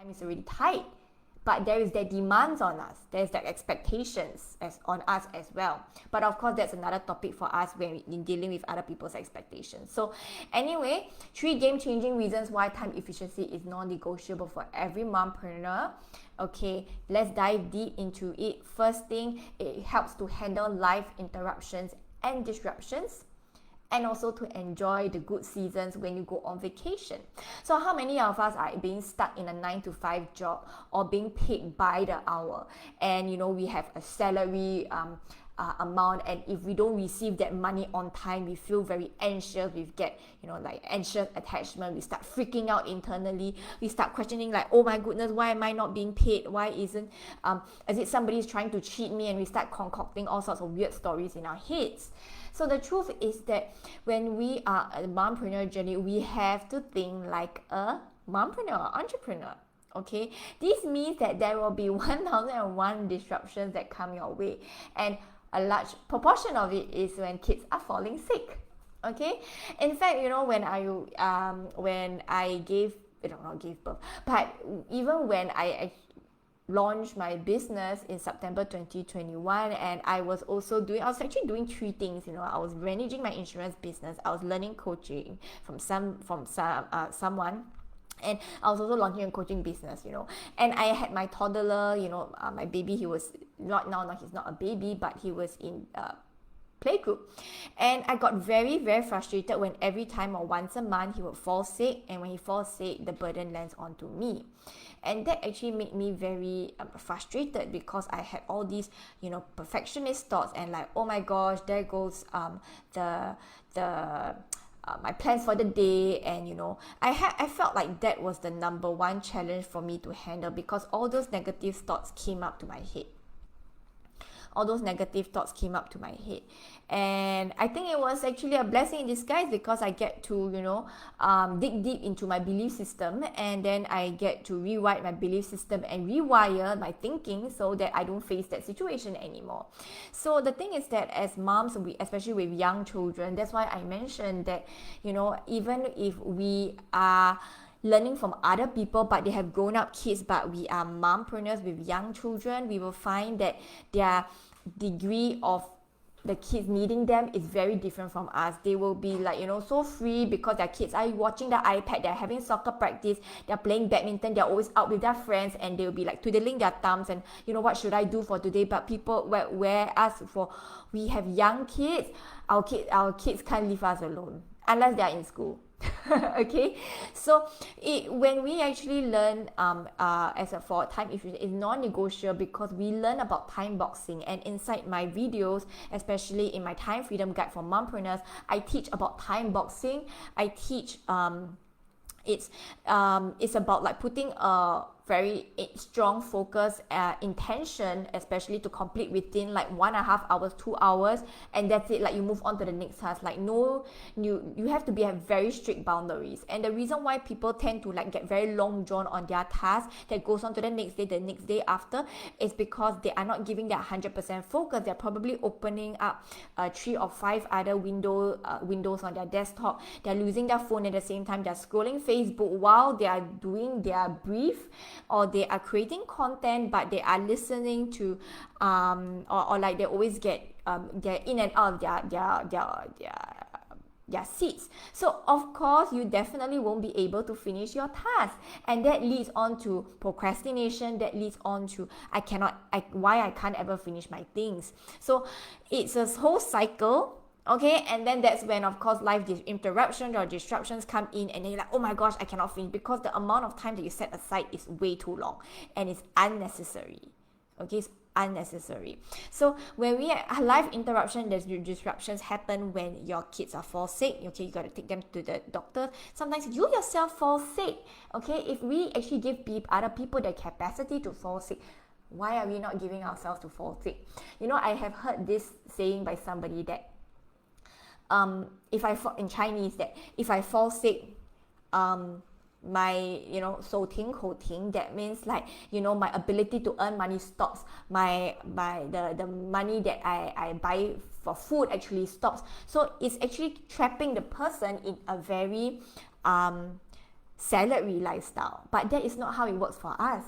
time is already tight. But there is their demands on us. There's their expectations on us as well. But of course, that's another topic for us when we're dealing with other people's expectations. So anyway, 3 game-changing reasons why time efficiency is non-negotiable for every mompreneur. Okay, let's dive deep into it. First thing, it helps to handle life interruptions and disruptions, and also to enjoy the good seasons when you go on vacation. So how many of us are being stuck in a 9-to-5 job or being paid by the hour, and we have a salary amount, and if we don't receive that money on time, we feel very anxious, we get like anxious attachment, we start freaking out internally, we start questioning like, oh my goodness, why am I not being paid, why isn't as if somebody's trying to cheat me, and we start concocting all sorts of weird stories in our heads. So the truth is that when we are a mompreneur journey, we have to think like a mompreneur, entrepreneur. Okay, this means that there will be 1001 disruptions that come your way, and a large proportion of it is when kids are falling sick. Okay, in fact, when I gave birth, but even when I launched my business in September 2021, and I was actually doing 3 things. I was managing my insurance business, I was learning coaching from someone, and I was also launching a coaching business, and I had my toddler, my baby. He was he's not a baby, but he was in playgroup, and I got very, very frustrated when every time or once a month he would fall sick, and when he falls sick, the burden lands onto me. And that actually made me very frustrated, because I had all these perfectionist thoughts, and like, oh my gosh, there goes my plans for the day. And I felt like that was the number one challenge for me to handle, because all those negative thoughts came up to my head. And I think it was actually a blessing in disguise, because I get to dig deep into my belief system, and then I get to rewrite my belief system and rewire my thinking so that I don't face that situation anymore. So the thing is that as moms, especially with young children, that's why I mentioned that even if we are learning from other people, but they have grown-up kids, but we are mompreneurs with young children, we will find that their degree of the kids needing them is very different from us. They will be like, so free, because their kids are watching the iPad, they're having soccer practice, they're playing badminton, they're always out with their friends, and they'll be like twiddling their thumbs and what should I do for today? But we have young kids, our kids can't leave us alone unless they're in school. Okay, so when we actually learn for time efficiency, it's non-negotiable, because we learn about time boxing, and inside my videos, especially in my time freedom guide for mompreneurs, I teach about time boxing. I teach it's about like putting a very strong focus, intention, especially to complete within like 1.5 hours, 2 hours, and that's it. Like you move on to the next task. Like you have to have very strict boundaries. And the reason why people tend to like get very long drawn on their task that goes on to the next day after, is because they are not giving their 100% focus. They're probably opening up 3 or 5 other windows on their desktop. They're using their phone at the same time. They're scrolling Facebook while they are doing their brief, or they are creating content, but they are listening to or like they always get they're in and out of their seats. So of course you definitely won't be able to finish your task, and that leads on to procrastination. That leads on to why I can't ever finish my things. So it's a whole cycle. Okay, and then that's when, of course, life interruptions or disruptions come in, and then you're like, oh my gosh, I cannot finish, because the amount of time that you set aside is way too long, and it's unnecessary. Okay, it's unnecessary. So when we have life interruption, there's disruptions happen when your kids fall sick. Okay, you got to take them to the doctor. Sometimes you yourself fall sick. Okay, if we actually give other people the capacity to fall sick, why are we not giving ourselves to fall sick? I have heard this saying by somebody that in Chinese, that if I fall sick, my 手停口停, that means like my ability to earn money stops, the money that I buy for food actually stops. So it's actually trapping the person in a very salary lifestyle. But that is not how it works for us.